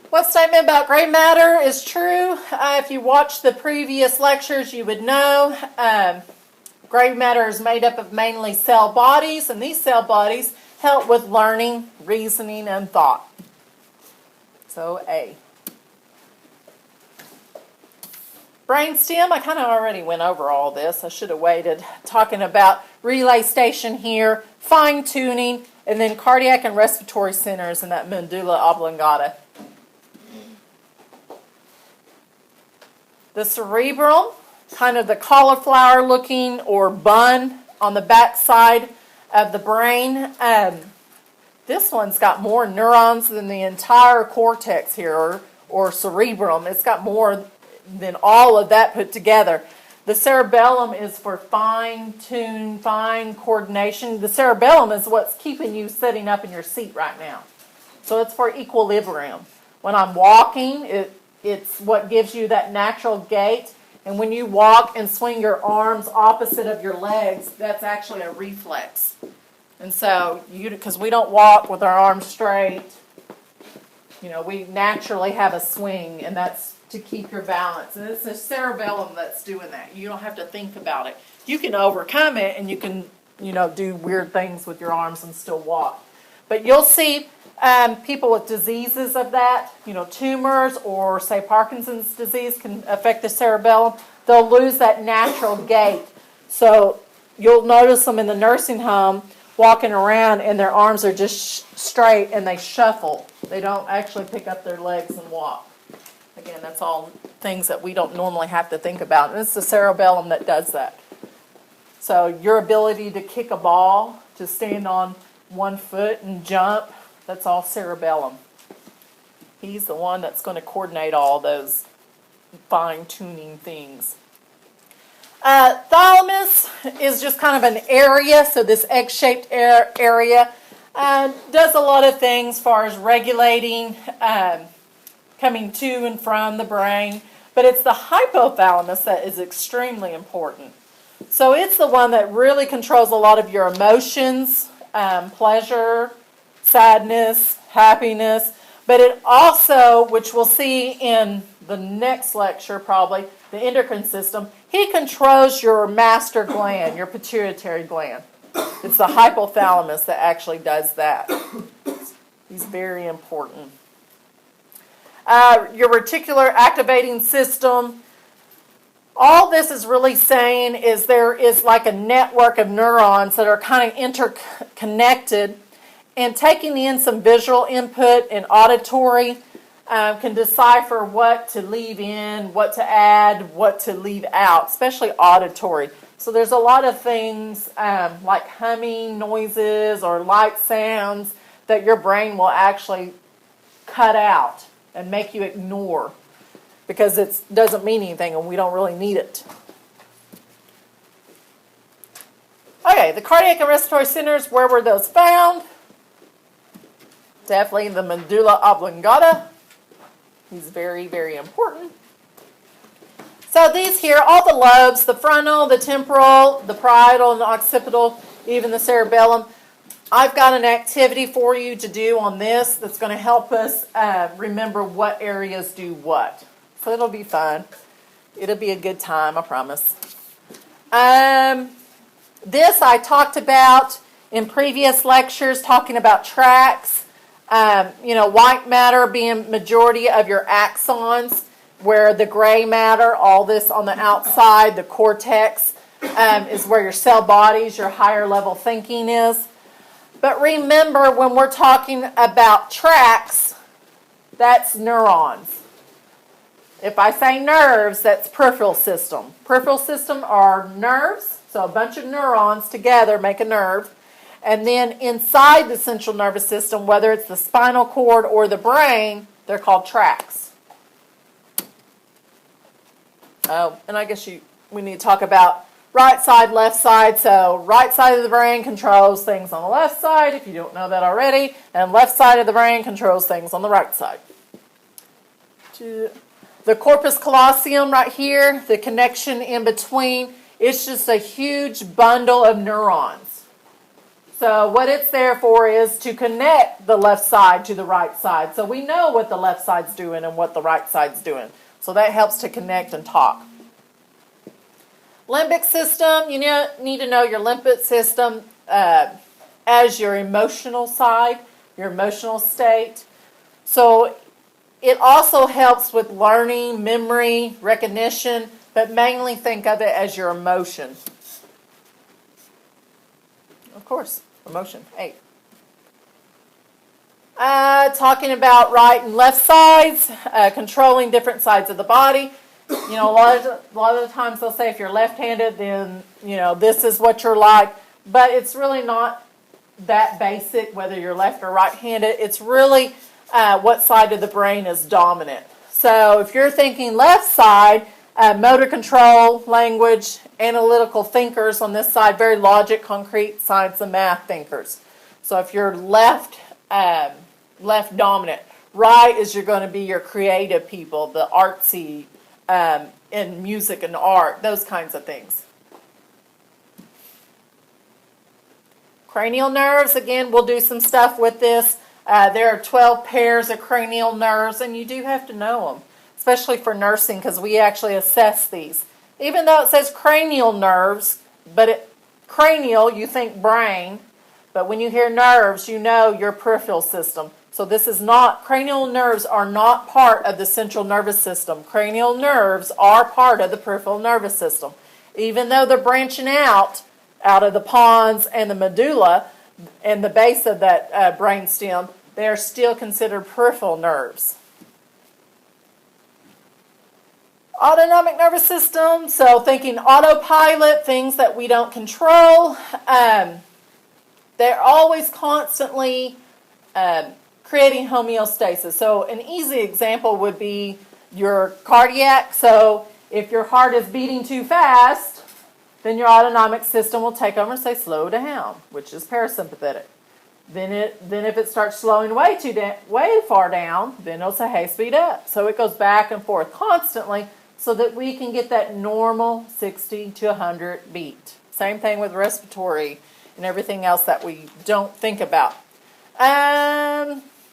What statement about gray matter is true? If you watched the previous lectures, you would know gray matter is made up of mainly cell bodies, and these cell bodies help with learning, reasoning, and thought. So A. Brainstem, I kind of already went over all this. I should have waited. Talking about relay station here, fine-tuning, and then cardiac and respiratory centers in that medulla oblongata. The cerebrum, kind of the cauliflower looking or bun on the back side of the brain. This one's got more neurons than the entire cortex here, or cerebrum. It's got more than all of that put together. The cerebellum is for fine-tune, fine coordination. The cerebellum is what's keeping you sitting up in your seat right now. So it's for equilibrium. When I'm walking, it's what gives you that natural gait. And when you walk and swing your arms opposite of your legs, that's actually a reflex. And so, because we don't walk with our arms straight, we naturally have a swing, and that's to keep your balance. And it's the cerebellum that's doing that. You don't have to think about it. You can overcome it, and you can, do weird things with your arms and still walk. But you'll see people with diseases of that, tumors or, say, Parkinson's disease can affect the cerebellum. They'll lose that natural gait. So you'll notice them in the nursing home walking around, and their arms are just straight, and they shuffle. They don't actually pick up their legs and walk. Again, that's all things that we don't normally have to think about. And it's the cerebellum that does that. So your ability to kick a ball, to stand on one foot and jump, that's all cerebellum. He's the one that's going to coordinate all those fine-tuning things. Thalamus is just kind of an area, so this egg-shaped area does a lot of things as far as regulating coming to and from the brain, but it's the hypothalamus that is extremely important. So it's the one that really controls a lot of your emotions, pleasure, sadness, happiness, but it also, which we'll see in the next lecture probably, the endocrine system, he controls your master gland, your pituitary gland. It's the hypothalamus that actually does that. He's very important. Your reticular activating system. All this is really saying is there is like a network of neurons that are kind of interconnected, and taking in some visual input and auditory can decipher what to leave in, what to add, what to leave out, especially auditory. So there's a lot of things like humming noises or light sounds that your brain will actually cut out and make you ignore because it doesn't mean anything and we don't really need it. Okay, the cardiac and respiratory centers, where were those found? Definitely the medulla oblongata. He's very, very important. So these here, all the lobes, the frontal, the temporal, the parietal, and the occipital, even the cerebellum. I've got an activity for you to do on this that's going to help us remember what areas do what. So it'll be fun. It'll be a good time, I promise. This I talked about in previous lectures, talking about tracks. White matter being majority of your axons, where the gray matter, all this on the outside, the cortex, is where your cell bodies, your higher level thinking is. But remember, when we're talking about tracks, that's neurons. If I say nerves, that's peripheral system. Peripheral system are nerves, so a bunch of neurons together make a nerve. And then inside the central nervous system, whether it's the spinal cord or the brain, they're called tracks. Oh, and I guess we need to talk about right side, left side. So right side of the brain controls things on the left side, if you don't know that already, and left side of the brain controls things on the right side. The corpus callosum right here, the connection in between, it's just a huge bundle of neurons. So what it's there for is to connect the left side to the right side. So we know what the left side's doing and what the right side's doing. So that helps to connect and talk. Limbic system, you need to know your limbic system as your emotional side, your emotional state. So it also helps with learning, memory, recognition, but mainly think of it as your emotion. Of course, emotion. 8. Talking about right and left sides, controlling different sides of the body. You know, a lot of the times they'll say if you're left-handed, then, this is what you're like. But it's really not that basic, whether you're left or right-handed. It's really what side of the brain is dominant. So if you're thinking left side, motor control, language, analytical thinkers on this side, very logic, concrete, science, and math thinkers. So if you're left dominant, right is you're going to be your creative people, the artsy, in music and art, those kinds of things. Cranial nerves, again, we'll do some stuff with this. There are 12 pairs of cranial nerves, and you do have to know them, especially for nursing, because we actually assess these. Even though it says cranial nerves, but cranial, you think brain, but when you hear nerves, you know your peripheral system. So this is not, cranial nerves are not part of the central nervous system. Cranial nerves are part of the peripheral nervous system. Even though they're branching out of the pons and the medulla and the base of that brain stem, they are still considered peripheral nerves. Autonomic nervous system, so thinking autopilot, things that we don't control. They're always constantly creating homeostasis. So an easy example would be your cardiac. So if your heart is beating too fast, then your autonomic system will take over and say, slow down, which is parasympathetic. Then if it starts slowing way far down, then it'll say, hey, speed up. So it goes back and forth constantly so that we can get that normal 60 to 100 beat. Same thing with respiratory and everything else that we don't think about.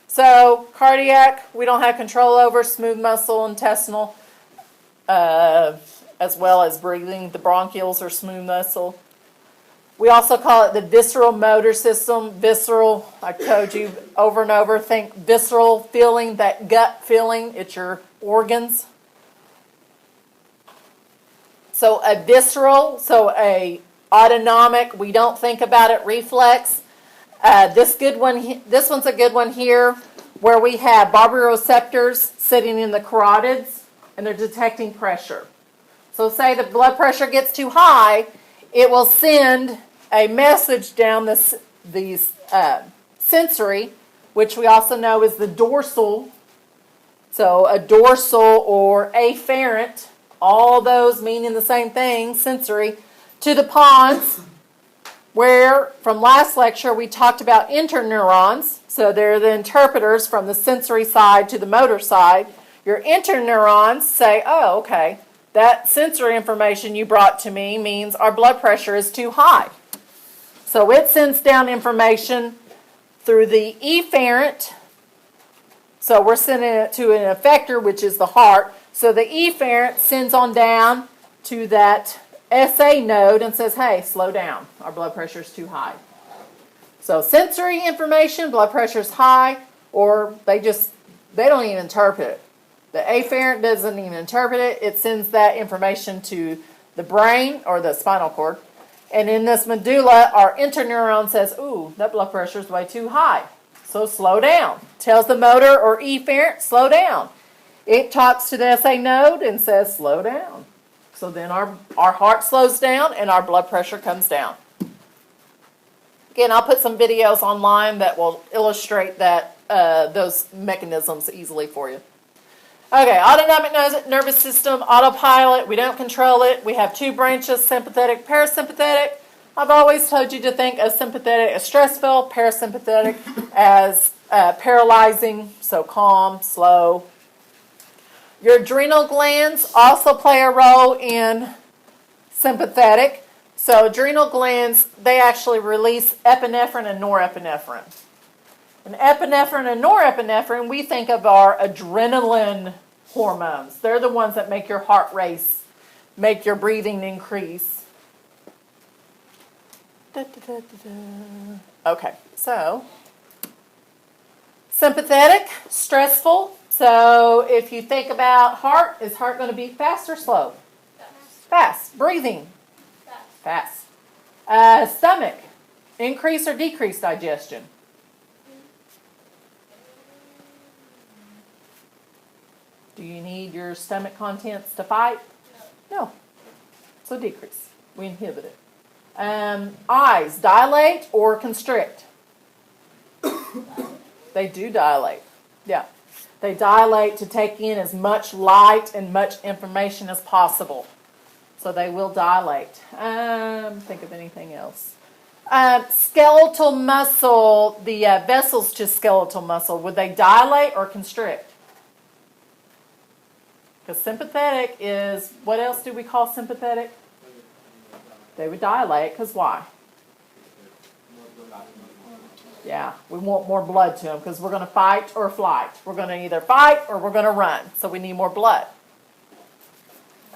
So cardiac, we don't have control over, smooth muscle, intestinal, as well as breathing. The bronchioles are smooth muscle. We also call it the visceral motor system. Visceral, I told you over and over, think visceral feeling, that gut feeling, it's your organs. So a visceral, so a autonomic, we don't think about it, reflex. This one's a good one here, where we have baroreceptors sitting in the carotids, and they're detecting pressure. So say the blood pressure gets too high, it will send a message down these sensory, which we also know is the dorsal. So a dorsal or afferent, all those meaning the same thing, sensory, to the pons, where from last lecture we talked about interneurons. So they're the interpreters from the sensory side to the motor side. Your interneurons say, oh, okay, that sensory information you brought to me means our blood pressure is too high. So it sends down information through the efferent. So we're sending it to an effector, which is the heart. So the efferent sends on down to that SA node and says, hey, slow down. Our blood pressure is too high. So sensory information, blood pressure is high, or they don't even interpret it. The afferent doesn't even interpret it. It sends that information to the brain or the spinal cord. And in this medulla, our interneuron says, ooh, that blood pressure is way too high. So slow down. Tells the motor or efferent, slow down. It talks to the SA node and says, slow down. So then our heart slows down and our blood pressure comes down. Again, I'll put some videos online that will illustrate that those mechanisms easily for you. Okay, autonomic nervous system, autopilot, we don't control it. We have two branches, sympathetic, parasympathetic. I've always told you to think of sympathetic as stressful, parasympathetic as paralyzing, so calm, slow. Your adrenal glands also play a role in sympathetic. So adrenal glands, they actually release epinephrine and norepinephrine. And epinephrine and norepinephrine, we think of our adrenaline hormones. They're the ones that make your heart race, make your breathing increase. Okay, so sympathetic, stressful. So if you think about heart, is heart going to beat fast or slow? Fast. Breathing? Fast. Stomach, increase or decrease digestion? Do you need your stomach contents to fight? No. So decrease. We inhibit it. Eyes, dilate or constrict? They do dilate. Yeah. They dilate to take in as much light and much information as possible. So they will dilate. Think of anything else. Skeletal muscle, the vessels to skeletal muscle, would they dilate or constrict? Because sympathetic is, what else do we call sympathetic? They would dilate, because why? Yeah, we want more blood to them, because we're going to fight or flight. We're going to either fight or we're going to run, so we need more blood.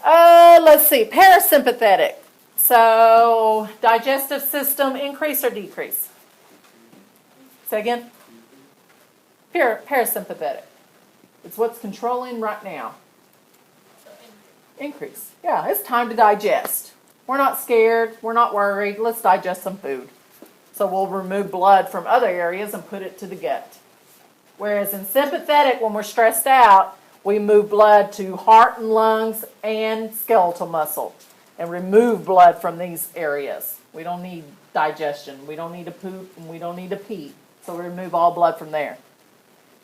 Let's see, parasympathetic. So, digestive system, increase or decrease? Say again? Parasympathetic. It's what's controlling right now. Increase. Yeah, it's time to digest. We're not scared. We're not worried. Let's digest some food. So we'll remove blood from other areas and put it to the gut. Whereas in sympathetic, when we're stressed out, we move blood to heart and lungs and skeletal muscle and remove blood from these areas. We don't need digestion. We don't need to poop and we don't need to pee. So we remove all blood from there.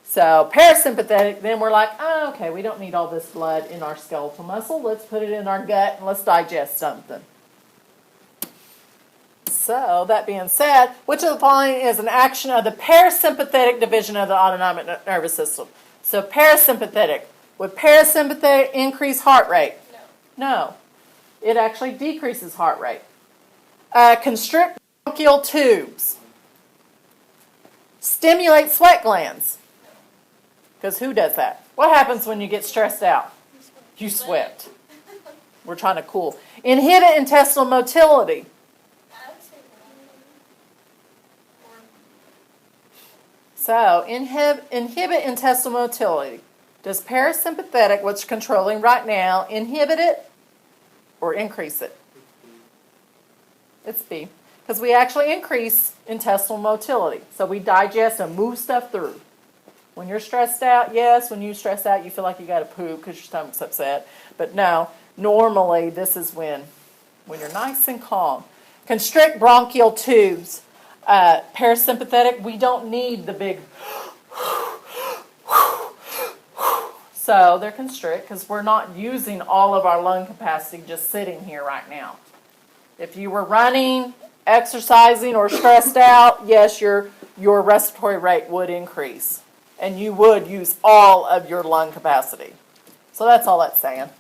So parasympathetic, then we're like, oh, okay, we don't need all this blood in our skeletal muscle. Let's put it in our gut and let's digest something. So that being said, which of the following is an action of the parasympathetic division of the autonomic nervous system? So parasympathetic. Would parasympathetic increase heart rate? No. It actually decreases heart rate. Constrict bronchial tubes. Stimulate sweat glands. Because who does that? What happens when you get stressed out? You sweat. We're trying to cool. Inhibit intestinal motility. So, inhibit intestinal motility. Does parasympathetic, what's controlling right now, inhibit it or increase it? It's B. Because we actually increase intestinal motility. So we digest and move stuff through. When you're stressed out, yes, when you're stressed out, you feel like you got to poop because your stomach's upset. But no, normally this is when you're nice and calm. Constrict bronchial tubes. Parasympathetic, we don't need the big so they're constrict because we're not using all of our lung capacity just sitting here right now. If you were running, exercising, or stressed out, yes, your respiratory rate would increase. And you would use all of your lung capacity. So that's all that's saying.